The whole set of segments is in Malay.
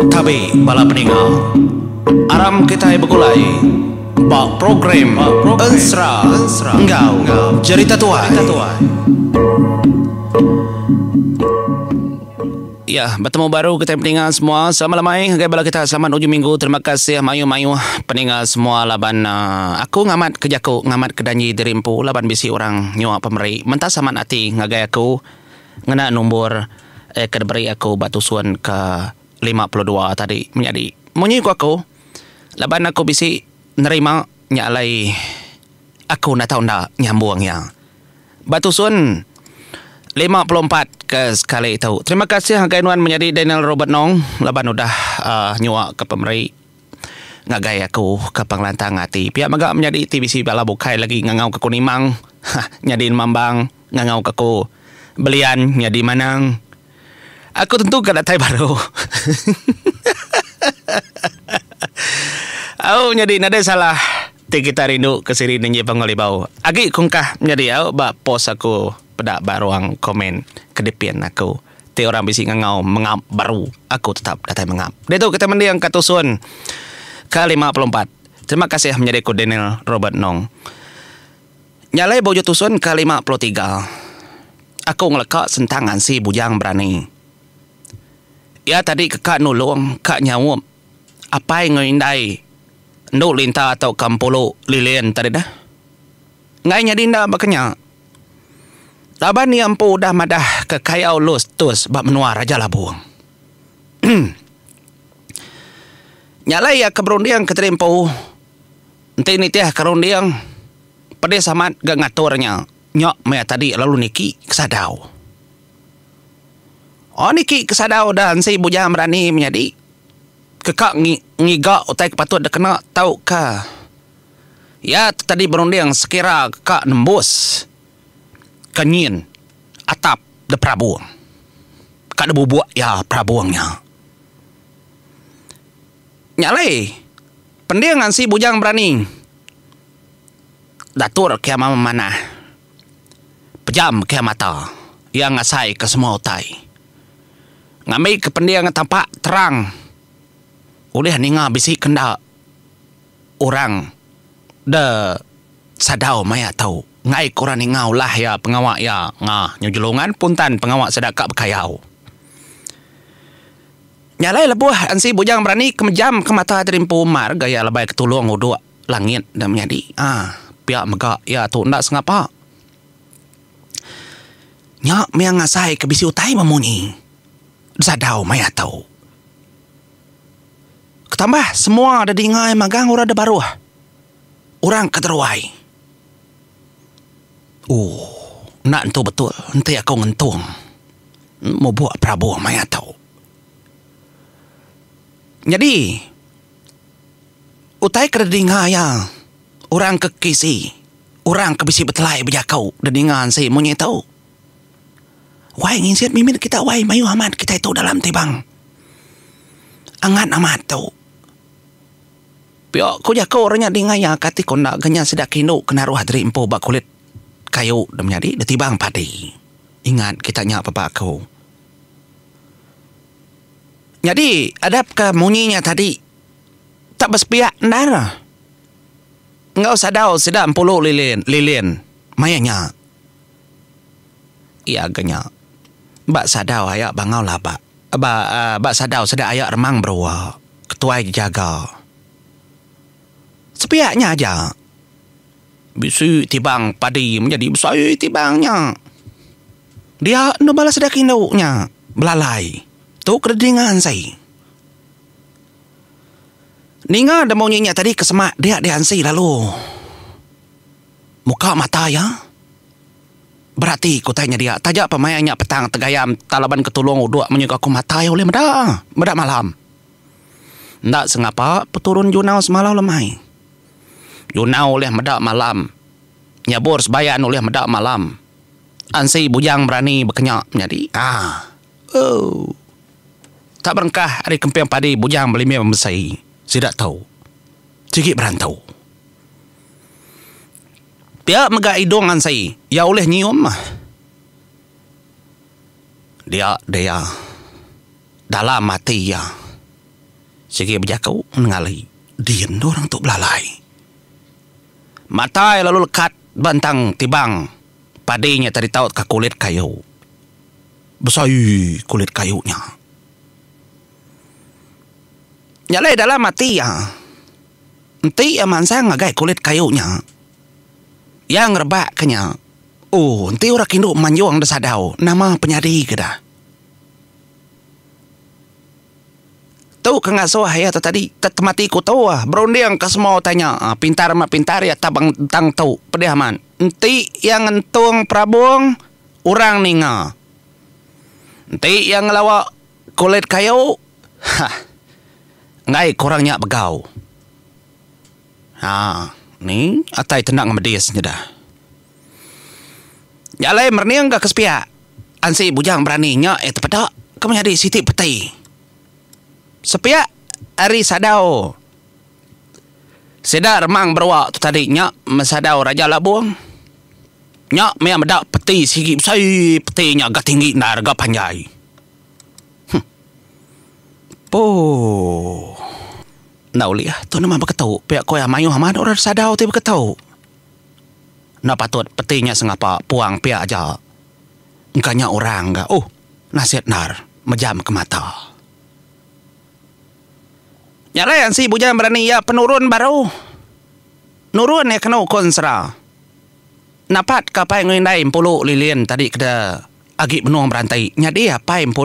Tabi bala peningal aram kita bergulai bak program Ensra Engau Cerita Tuai. Ya, bertemu baru kita pendengar semua. Selamat lamai hagai bala kita selamat hujung minggu. Terima kasih mayu-mayu pendengar semua laban aku ngamat kerjaku, ngamat kedanji dirimpu laban bisi orang nyuak pemeri. Mentah samat hati ngagai aku ngena nombor kedeberi aku batusuan ke 52 tadi menjadi munyi aku laban aku bisi nerima nyalai aku nak tahu ndak nyambungnya batusuan 54 ke sekali itu. Terima kasih kainuan menjadi Daniel Robert Nong laban udah nyuak ke pemeri ngagai aku ke penglantang hati. Pihak magak menjadi TBC bala bukai lagi ngangau ke kunimang nyadi mambang ngangau ke ku belian nyadi manang. Aku tentu kena tai baru. Aku nyadi nada salah. Kita rindu ke siri nenyi pengolibau. Agi kungkah menjadi aku bak pos aku pada baruang komen kedepian aku. Te orang bisi ngangau mengap baru. Aku tetap datai mengap. Dia tu kita mendiang katusun ke 54. Terima kasih menjadi ku Daniel Robert Nong. Nyalai bojo tusun ke 53. Aku ngelekak sentangan si bujang berani. Ya tadi kekak nulung kak nyawup. Apa yang ngindai? Nduk linta atau kampulu lilian tadi dah. Ngai nyadinda bakanya. Taban ni ampu dah madah ke kayau lus tus bak menua raja labuang. Nyalai ya keberundiang keterimpu. Nanti ni tiah kerundiang. Pada samat gak ngaturnya. Nyok maya tadi lalu niki kesadau. Oh niki kesadau dan si bujang berani menjadi. Kekak ngigak utai kepatut dah kena tahu ka. Ya tadi berundiang sekira kekak nembus. Kanyin atap de prabuang. Kak de bubuak ya prabuangnya. Nyalai. Pendiangan si bujang berani. Datur kia mama mana. Pejam kia mata. Yang ngasai ke semua utai. Ngambil ke pendiangan tampak terang. Udah ninga bisi kenda. Orang. De sadau maya tahu. Ngai korang ninga ulah ya pengawak ya. Ngah nyujulungan puntan pengawak sedakak berkayau. Nyalai lebuh ansi bujang berani kemejam ke mata terimpu umar. Gaya lebay ketulung uduk langit dan menjadi. Pihak megak ya tu ndak sengapa. Nyak meang ngasai ke bisi utai memunyi. Sadau maya tahu. Ketambah semua ada dingai magang ora ada baru. Orang keteruai. Nak entu betul. Nanti aku ngentung. Mau buat Prabu maya tahu. Jadi utai kedinga ya. Orang kekisi. Orang kebisi betelai bejakau. Dedingan si munyi tahu. Wai nginsit mimin kita wai mayu amat kita itu dalam tibang. Angat amat tu. Pio ko jakau orangnya dingaya kati ko nak ganya sedak kinu kena ruah dari empo bak kulit kayu dah menjadi dah tibang padi. Ingat kita nyak papa aku. Jadi adapkah munyinya tadi tak bersepiak ndara. Engau sadau sedak 10 lilin mayanya. Iya ganya. Bak sadau ayak bangau lah bak. Bak sadau sedang ayak remang berwa. Ketuai jaga. Sepiaknya aja. Bisu tibang padi menjadi besar tibangnya. Dia no balas sedang induknya. Belalai. Tu kedingan saya. Ninga ada maunya tadi kesemak dia diansi lalu. Muka mata ya. Berarti ku tanya dia, tajak pemayannya petang tegayam talaban ketulung uduk menyuka aku matai oleh medak malam. Ndak sengapa peturun junau semalau lemai. Junau oleh medak malam. Nyabur sebayan oleh medak malam. Ansi bujang berani berkenyak menjadi. Tak berengkah hari kempiang padi bujang belimia membesai. Tidak tahu. Cikik berantau. Dia megak hidungan saya. Ya oleh nyium. Dia. dalam mati ya. Sige berjakau mengali. Dian dorang tu belalai. Matai lalu lekat bantang tibang. Padanya tadi taut ke kulit kayu. Besai kulit kayunya. Nyalai dalam mati ya. Enti amansang ngagai kulit kayunya. Yang rebak kenya. Oh, enti orang induk manjuang desadau. Nama penyadi ke dah. Tahu ke ngasuh ya tadi temati ku tahu berunding ke semua tanya. Pintar mak pintar ya tabang tang tahu pedih aman. Enti yang entung prabung orang ninga. Enti yang lawak kulit kayu. Ngai kurangnya begau. Ni atai tenang medisnya dah. Nyalai merniang ke kesepiak. Ansi bujang beraninya tepedak ke menjadi siti peti. Sepiak hari sadau. Sedar remang berwak tu tadi nyak mesadau raja labung. Nyak mea medak peti sigi besai peti nya agak tinggi na harga panjai. Oh. Nak uliah tu nama berketau. Pihak kau yang mayu hamad orang sadau tu berketau. Nak patut petinya sengapa puang pihak aja. Engkanya orang enggak. Oh, nasihat nar mejam ke mata. Nyalayan si bujang berani ya penurun baru. Nurun ya kena konsra. Napat kapai ngindai 10 lilin tadi keda agi benuang berantai. Nyadi apa 10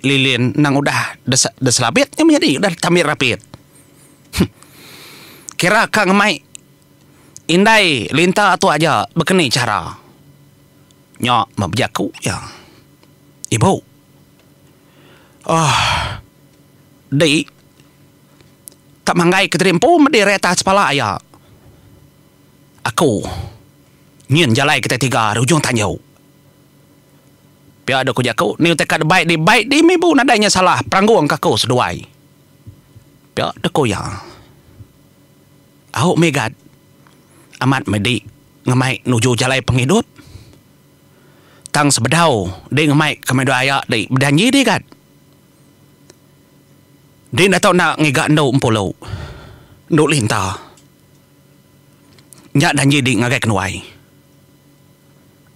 lilin nang udah deselabitnya menjadi udah tamir rapit. Kira kang mai indai linta tu aja bekeni cara. Nyak mabjaku ya. Ibu. Dei tak manggai keterimpu medire atas kepala ayah. Aku nyen jalai kita tiga ujung tanjau. Pia ada ku jakau ni tekad baik di mibu nadanya salah perangguang kakau seduai. Pia ada ku ya. Aku megad amat medi ngemai nuju jalai penghidup. Tang sebedau dia ngemai kemedu ayah di berjanji dia kan. Dia dah tahu nak ngigak ndau empolo. Nduk linta. Nyak dan jadi ngagai kenuai.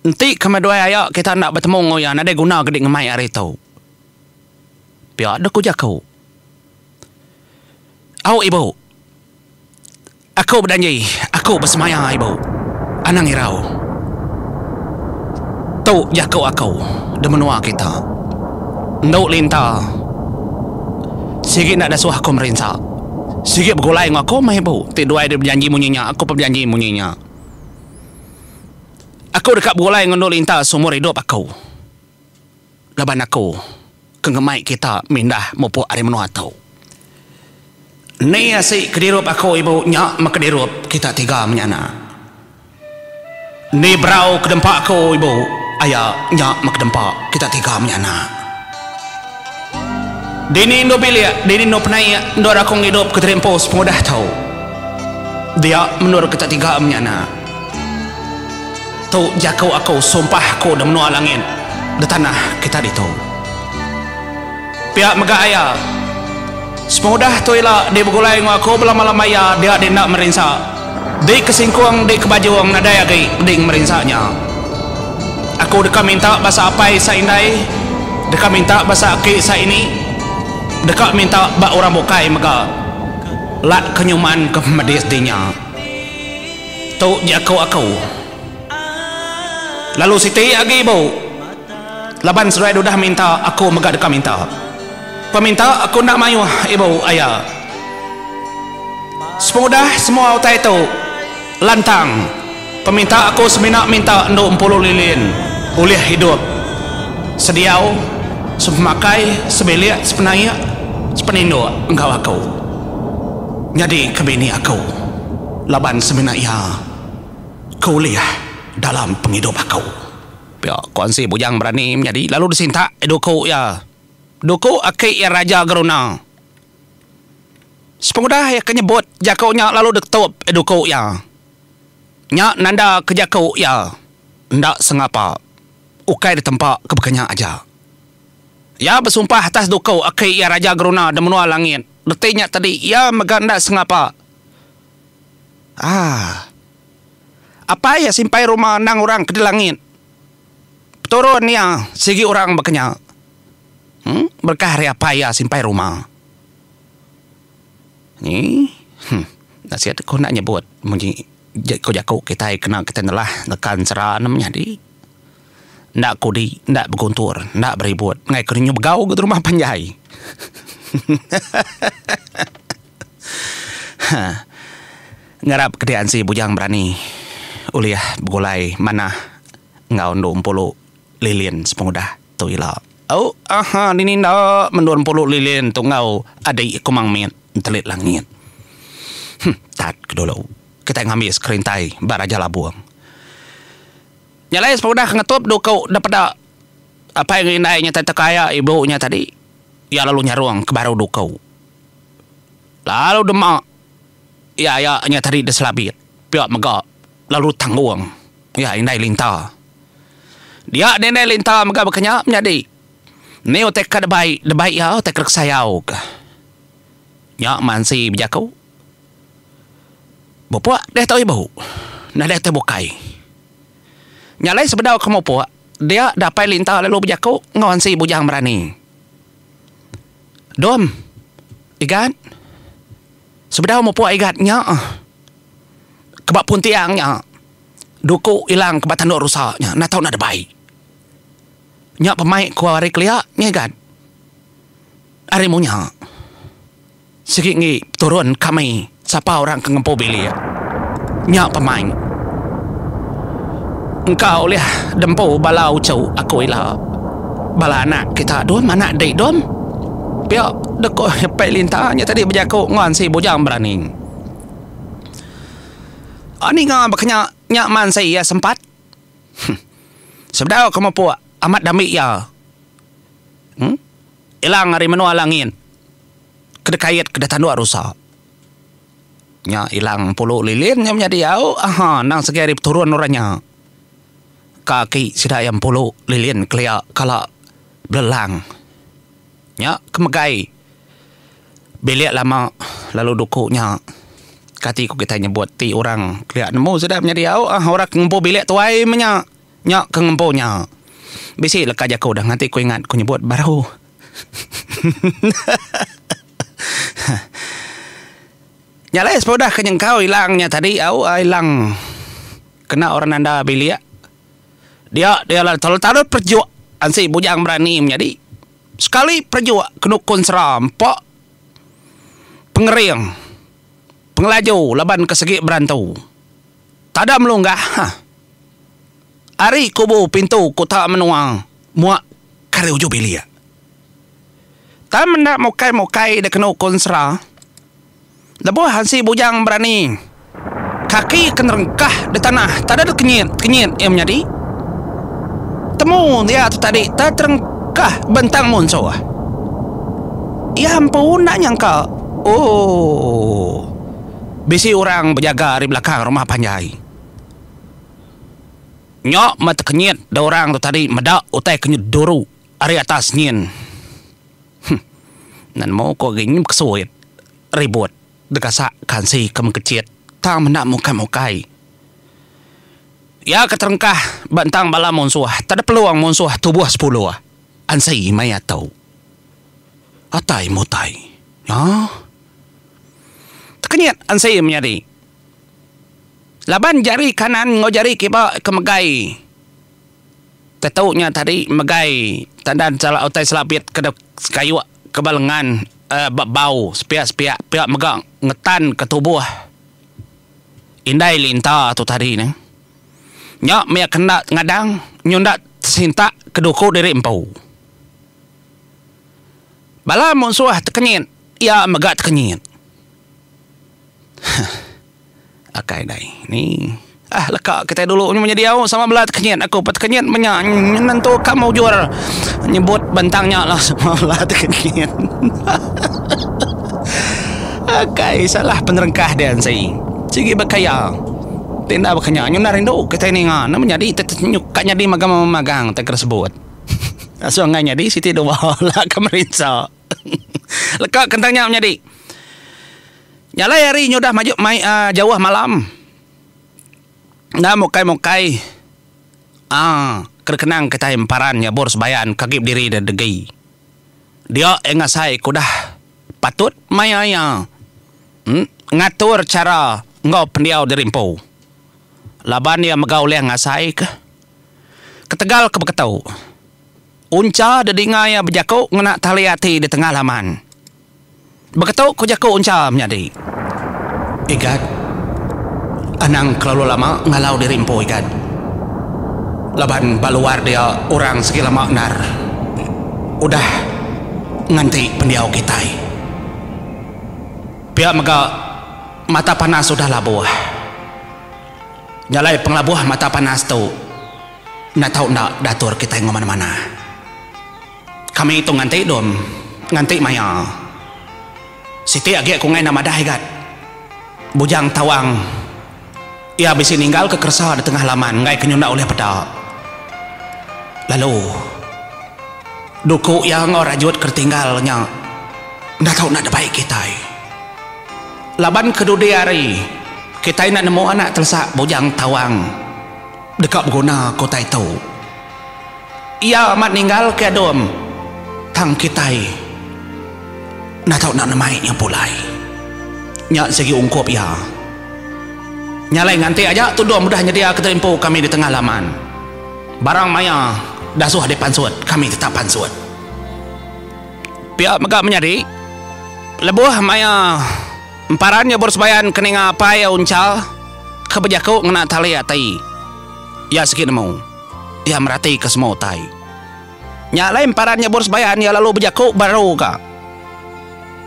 Nanti kemadua ayak kita nak bertemu ngoyan ada guna gedik ngemai hari tu. Pihak ada ku jakau. Ibu. Aku berjanji. Aku bersemayang ibu. Anang irau. Tu jakau aku. Demenua kita. Nduk linta. Sikit nak dasuh aku merinsak. Sikit bergulai dengan aku mah ibu. Tiduai dia berjanji munyinya. Aku berjanji munyinya. Aku dekat bergulai dengan linta seumur hidup aku. Laban aku. Kengemai kita mindah mupuk hari menua tau. Ni asyik kedirup aku ibu. Nyak makedirup kita tiga menyana. Ni berau kedempak aku ibu. Ayah nyak makedempak kita tiga menyana. Dini Indo bilia, dini Indo penai, Indo rakong hidup keterimpos pemudah tahu. Dia menurut kita tiga menyana. Tu jakau aku, sumpah aku dan menua langit. Di tanah kita itu. Pihak mega ayah. Semudah tu ialah dia bergulai dengan aku belama-lama ya dia nak merinsak. Dia kesingkuang, dia kebajuang nadai lagi, dia merinsaknya. Aku dekat minta bahasa apa sa indai. Dekat minta bahasa aki sa ini. Dekat minta bak orang bukai mega lat kenyuman ke medis dinya. Tu jakau aku. Lalu siti lagi ibu. Laban serai dah minta aku mega dekat minta. Peminta aku nak mayu ibu ayah. Semudah semua utai tu lantang. Peminta aku semina minta nduk 10 lilin. Boleh hidup. Sediau semakai sebelia sepenaya sepenindo engkau aku. Jadi kebini aku laban seminaya kuliah dalam penghidup aku. Ya, kuansi bujang berani menjadi lalu disinta eduku ya. Duku aki ya raja geruna. Sepemudah ya kenyebut jakaunya lalu dektup eduku ya. Nya nanda ke jakau ya. Ndak sengapa. Ukai di tempat kebekanya aja. Ya bersumpah atas dukau akai ya Raja Geruna dan menua langit. Detiknya tadi ya meganda sengapa. Apa ya simpai rumah nang orang ke di langit. Turun ya segi orang berkenya. Berkah apa ya simpai rumah. Ni nasihat kau nak nyebut munyi kau jago kita kena kita nalah tekan serah namanya di. Nak kodi, nak berguntur, nak beribut. Ngai kena bergau ke rumah panjai. Ngarap keadaan si bujang berani. Uliah begulai mana ngau ndum pulu lilin sepengudah tu ila. Nini ndak mendon pulu lilin tu ngau adai kumang miet telit langit. Tat kedolo. Kita ngambil skrintai baraja labuang. Nyalai sepengudah ngetup dukau dapat apa yang indahnya tata kaya ibunya tadi. Ya lalu nyaruang ke baru dukau. Lalu demak. Ya nya tadi deselabit. Piak megak. Lalu tangguang. Ya indai linta. Dia indai linta megak berkenyak menjadi. Neo teka debai ya teka sayau ke. Ya mansi berjakau. Bapak dia tahu ibu. Nah dia terbukai. Nyalai sebedau kamu puak. Dia dapat linta lalu berjakau. Ngawan si bujang berani. Dom. Igat. Sebedau mau puak igatnya. Kebak pun tiangnya. Duku hilang kebak tanduk rusaknya. Nak tahu nak ada baik. Nyak pemaik kuari keliak. Nyegat. Arimunya. Sikit ni turun kami. Siapa orang ke ngempo bilik. Nyak pemain. Engkau lihat dempo bala ucau aku ila. Bala anak kita dom anak dek dom. Piak deko hepai lintanya tadi berjakau ngan si bujang berani. Ani ngah berkenya nyak man saya sempat. Sebedau kamu puak amat damik ya. Ilang hari menua langin. Kedekayat kedatan dua rusak. Nya ilang puluh lilin nya menjadi au. Nang segari turun orangnya. Kaki sidak yang puluh lilin keliak kalak belelang. Ya, kemegai. Beliak lama lalu dukunya. Kati ku kita nyebut ti orang keliak nemu sudah menjadi orang ngempo beliak tuai menyak. Nyak ke ngemponya. Bisi lekaj aku dah nanti ku ingat ku nyebut baru. Nyalai sepodah kenyengkau hilangnya tadi hilang. Kena orang nanda beliak. Dia lah taruh perjuang ansi bujang berani menjadi sekali perjuang kena konseram pak pengering pengelaju laban kesegi berantau tada melunggah ari kubu pintu kota menuang muak kare ujo bilia tak mendak mokai dah kena konsera lebuh ansi bujang berani kaki kenerengkah di tanah tada ada kenyit yang menjadi temu dia tu tadi tak terengkah bentang muncul. Ya ampun nak nyangka. Bisi orang berjaga di belakang rumah panjai. Nyok mata kenyit da orang tu tadi medak utai kenyit duru ari atas nyin. Nan mau ko gini kesuit ribut dekasak kansi kemekecit tak mendak mukai-mukai. Ya keterengkah bantang bala monsuah. Tak ada peluang monsuah tubuh 10. Ansai maya tahu. Atai mutai. Ya. Tekeniat ansai menyadi. Laban jari kanan ngo jari kiba kemegai. Tetaunya tadi megai tandan salah utai selapit ke kayu kebalengan bau sepiak-sepiak piak megang ngetan ke tubuh. Indai linta tu tadi ni. Nyak mea kena ngadang nyundak sinta keduku diri empau. Bala monsuah tekenyit, ia megak tekenyit. Akai dai ni. Lekak kita dulu menjadi sama belah tekenyit aku tekenyit menentu kamu jual nyebut bentangnya lah sama belah tekenyit. Akai salah penerengkah dan saya. Sigi berkaya. Tindak berkenya nyunar rindu kita ini ngah menjadi nyukanya di magang tak tersebut. Suanganya di Siti Dua lah kemerintah. Lekak kentangnya menjadi. Nyalai hari nyodah maju jauh malam. Nah mokai-mokai. Kerkenang kita emparan ya bor sebayan kagip diri dan degi. Dia engasai kudah patut mayaya. Ngatur cara ngau pendiau dirimpo. Laban dia megauleh ngasai ke. Ketegal ke beketau. Unca dedingaya berjakau ngena tali hati di tengah laman. Beketau ku jakau unca menjadi. Ikat. Anang kelalu lama ngalau dirimpo ikat. Laban baluar dia orang segi lama nar. Udah nganti pendiau kita. Pihak mega mata panas sudah labuh. Nyalai penglabuh mata panas tu. Nak tahu nak datur kita yang mana-mana. Kami itu nganti dom, nganti maya. Siti agi aku ngai nama dah ikat. Bujang tawang. Ia habis ninggal ke kersa di tengah laman ngai kenyunda oleh peda. Lalu duku yang rajut kertinggalnya. Nak tahu nak baik kita. Laban kedudi hari kita nak nemu anak tersak bujang tawang. Dekat berguna kota itu. Ia amat ninggal ke adom. Tang kitai. Nak tahu nak namai yang pulai. Nyak segi ungkup ya. Nyalai nganti aja tu dua mudah nyedia keterimpu kami di tengah laman. Barang maya dah suah di pansut. Kami tetap pansut. Pihak megak menyadi. Lebuh maya. Emparannya bersebayan keninga apa ya uncal. Kebejaku ngena tali atai. Ya sikit nemu. Ya merati ke semua tai. Nyalai emparannya bersebayan ya lalu bejaku baru ka.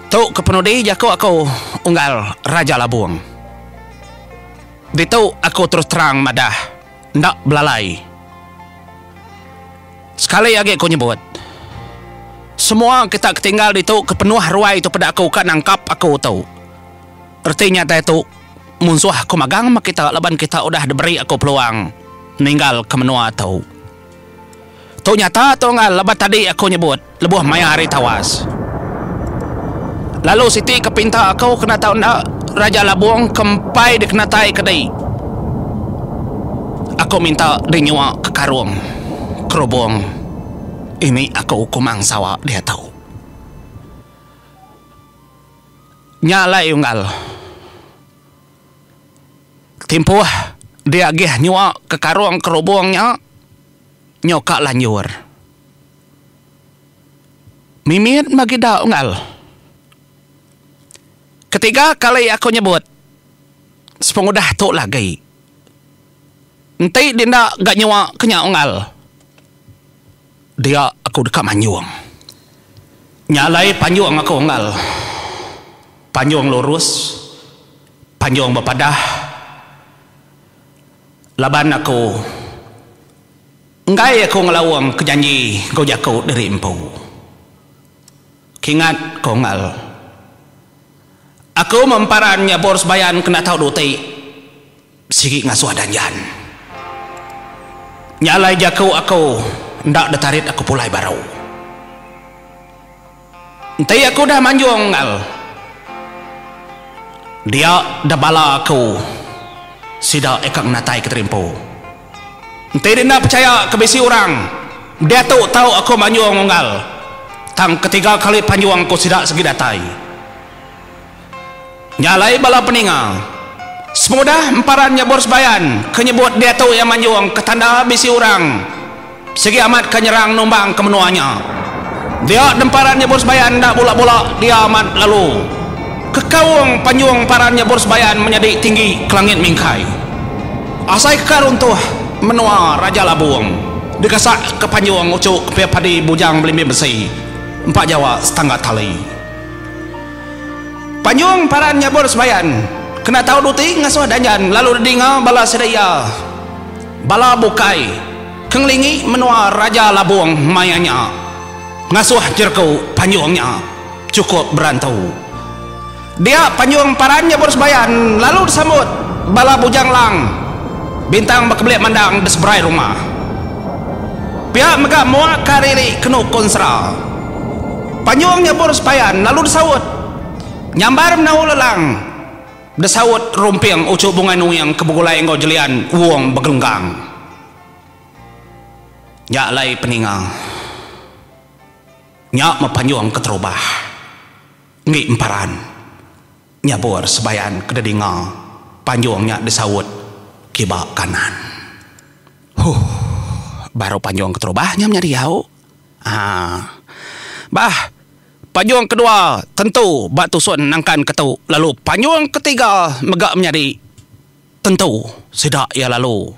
Tu kepenudi jaku aku unggal Raja Labuang. Ditu aku terus terang madah. Ndak belalai. Sekali lagi aku nyebut. Semua kita ketinggal ditu kepenuh ruai itu pada aku kan nangkap aku tahu. Artinya itu musuh aku magang mak kita laban kita udah diberi aku peluang ninggal ke menua tahu. Tu nyata tu ngal lebat tadi aku nyebut lebuh maya hari tawas. Lalu Siti kepinta aku kena tahu nak Raja Labuang kempai di kenatai kedai. Aku minta dinyua ke karung kerubung. Ini aku kumang sawa dia tahu. Nyalai unggal. Timpuh dia agih nyua ke karung kerubungnya. Nyoka lanjur. Mimit magida unggal. Ketiga kali aku nyebut. Sepengudah tu lagi. Nanti dia gak nyua kenya unggal. Dia aku dekat manyuang. Nyalai panjuang aku unggal. Panjuang lurus. Panjuang berpadah. Laban aku. Ngai aku ngelawang kejanji kau jaku dari empu. Kingat kau ngal. Aku memparannya bor sebayan kena tahu duti. Sigi ngasuh danjan. Nyalai jaku aku. Ndak detarit aku pulai baru. Entai aku dah manjung ngal. Dia dah bala aku. Sida ekak natai keterimpu. Entai dia nak percaya ke bisi orang. Dia tahu aku manjung ngal. Tang ketiga kali panjuang aku sida segi datai. Nyalai bala peninga. Semudah emparannya bor sebayan. Kenyebut dia tahu yang manjuang ketanda bisi orang. Segi amat kenyerang numbang ke menuanya. Dia demparannya bor sebayan tak bolak-bolak dia amat lalu. Kekawang panjuang parannya bor sebayan menjadi tinggi ke langit mingkai. Asai kekaruntuh menua Raja Labuang. Dikasak ke panjuang ucuk ke padi bujang belimbi besi. 4 Jawa setengah tali. Panjuang parannya bor sebayan. Kena tahu duti ngasuh danjan. Lalu dengar bala sedaya. Bala bukai. Kenglingi menua Raja Labuang mayanya. Ngasuh jerku panjuangnya. Cukup berantau. Dia panjuang parannya bersebayan. Lalu disambut bala bujang lang. Bintang berkebelik mandang di seberai rumah. pihak megak muak kariri kenu konsra panjung nyabur sepayan lalu disawut nyambar menau lelang disawut rumping ucuk bunga nuyang kebugulai ngau jelian uang begelenggang nyak lai peningang nyak mepanjung keterubah ngi emparan nyabur sebayan kededinga panjung nyak disawut kibak kanan baru panjung keterubahnya menjadi yau bah panjung kedua tentu batu sun nangkan ketu lalu panjung ketiga megak menjadi tentu sidak ya lalu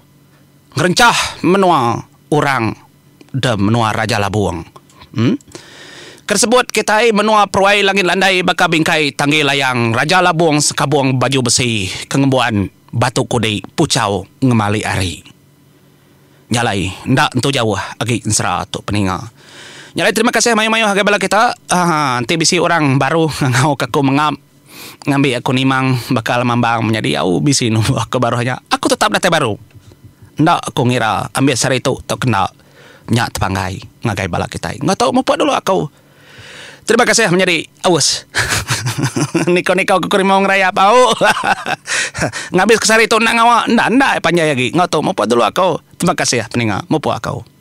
ngerencah menua orang dan menua Raja Labuang tersebut kita menua peruai langit landai baka bingkai tanggi layang Raja Labuang sekabuang baju besi kengembuan batu kudai pucau ngemali ari nyalai ndak entu jauh agi insra tu peninga nyalai terima kasih mayu-mayu hagai bala kita nanti bisi orang baru ngau kaku mengam ngambil aku nimang bakal mambang menjadi au bisi nu aku baru hanya aku tetap date baru ndak aku ngira ambil sari itu tak kena nyak tepanggai ngagai bala kita nggak tahu mau buat dulu aku terima kasih menjadi awas niko-niko kukurimau ngeraya pau ngabis kesari itu nak ngawa ndak panjang lagi nggak tahu mau buat dulu aku terima kasih ya peninga mau buat aku